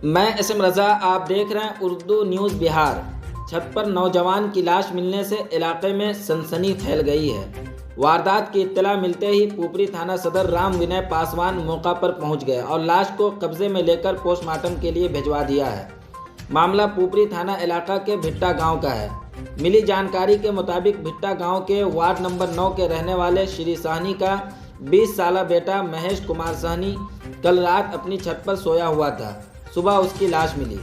मैं एसएम रज़ा, आप देख रहे हैं उर्दू न्यूज़ बिहार। छत पर नौजवान की लाश मिलने से इलाके में सनसनी फैल गई है। वारदात की इत्तला मिलते ही पुपरी थाना सदर राम विनय पासवान मौका पर पहुंच गए और लाश को कब्जे में लेकर पोस्टमार्टम के लिए भिजवा दिया है। मामला पुपरी थाना इलाका के भिट्टा गांव का है। मिली जानकारी के मुताबिक भिट्टा गांव के वार्ड नंबर 9 के रहने वाले श्री साहनी का 20 साला बेटा महेश कुमार साहनी कल रात अपनी छत पर सोया हुआ था। सुबह उसकी लाश मिली।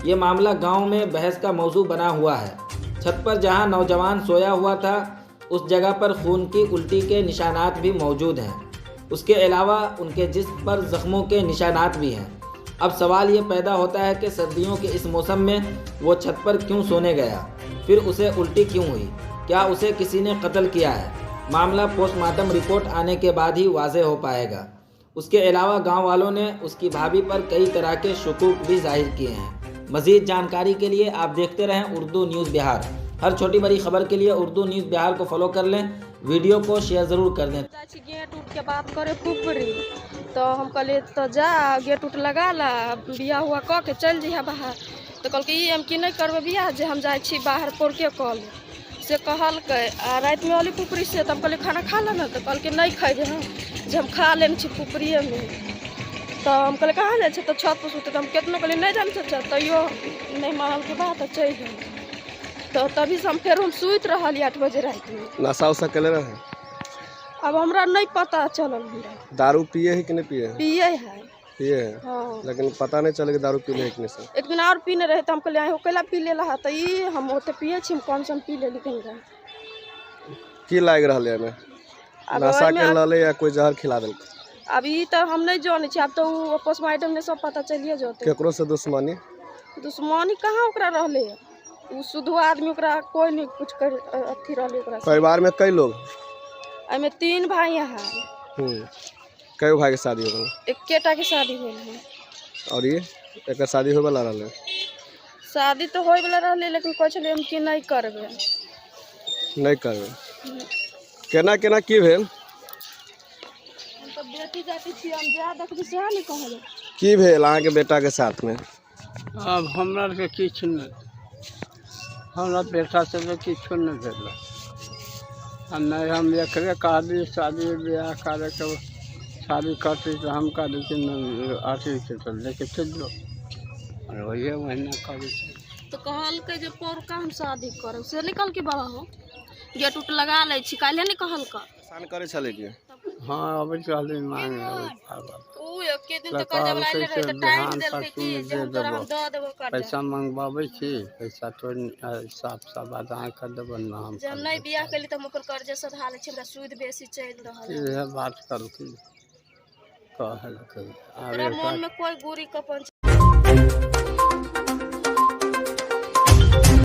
ये मामला गांव में बहस का मौजू बना हुआ है। छत पर जहां नौजवान सोया हुआ था उस जगह पर खून की उल्टी के निशानात भी मौजूद हैं। उसके अलावा उनके जिस्म पर जख्मों के निशानात भी हैं। अब सवाल ये पैदा होता है कि सर्दियों के इस मौसम में वो छत पर क्यों सोने गया, फिर उसे उल्टी क्यों हुई, क्या उसे किसी ने कत्ल किया है? मामला पोस्टमार्टम रिपोर्ट आने के बाद ही वाज़ेह हो पाएगा। उसके अलावा गांव वालों ने उसकी भाभी पर कई तरह के शुकूक भी जाहिर किए हैं। मज़ीद जानकारी के लिए आप देखते रहें उर्दू न्यूज़ बिहार। हर छोटी बड़ी खबर के लिए उर्दू न्यूज़ बिहार को फॉलो कर लें, वीडियो को शेयर ज़रूर कर दें। गेट उठ के बात करे पुपरी तो हम कहलिए तो जा गेट उठ लगा ला, बिया हुआ कह के चल जइहा बाहर। तो कहल कि हम कि नहीं करबे बिया, जे हम जाए छी बाहर पढ़ के कल से कहलकै। आ रात में अली पुपरी से तब कहलिए खाना खा ला ना, तो कहल कि नहीं खेबे हम, जे हम खा लेने छी पुपरिए में। तो हम कहले कहाँ जाए तो छत पर सुते, तो हम कितनो कहलिए नहीं जाने छत, तैयो नहीं मानल के बात चल गए। तो तभी से हम फिर हम सुत रही 8 बजे रात में। नशा उशा कले रहे? अब हमरा नहीं पता चलल। दारू पिए है कि नहीं पिए? पिए है। पिए है। हाँ। लेकिन पता नहीं चले कि दारू पी ले एक से। एक दिन और पीने रहे तो हम कहले हो कैला पी ले रहा, तो ये हम ओते पिए छी, हम कौन सा पी ले लेकिन रहे की लाग रहले में? नशा के लले या कोई जहर खिला देल? अभी तो हम नहीं जाने छी, अब तो पोस्टमार्टम में सब पता चलिए जाते। केकरो से दुश्मनी? दुश्मनी कहाँ ओकरा रहले, उ शुद्ध आदमी, ओकरा कोई नहीं कुछ कर अथी रहले ओकरा। परिवार में कई लोग? एमे 3 भाई हैं। कई भाई के शादी हो गई? एकेटा के शादी होल है। और ये एक शादी हो वाला रहले? शादी तो होय वाला रहले, लेकिन कहै छले हम कि नहीं करबे। नहीं करबे? केना केना की भेल? हम तो बेटी जाती छी, हम जा देखबे से नहीं कहले। की भेल अहाँ के बेटा के साथ में? अब हमरा के किछु नहीं, हमरा बेटा से किछु नहीं भेल। हम एकरे कहली शादी ब्याह करे के, शादी करती तो हम कहली कि अथी से चल लेके चल जाओ, और वही महीना करी तो कहलकै जे पोरका हम शादी करब से निकल के बाबा हो गेट उठ लगा ले छी, काल्हे नहीं कहलकै सान करे चले के? हाँ अभी कहली मांगे ओ एके दिन तो कह जब लाइले रहे तो टाइम देलकै कि जे हम तोरा हम द देबो कर पैसा मंगवाबै छी, पैसा तो साफ साफ आधा कर देबो ना। हम जब नहीं बियाह कली त हम ओकर कर्जा सधा ले छी, हमरा सूद बेसी चल रहल है। ये बात करू कि कहलकै तोरा मन में कोई गुरी कपन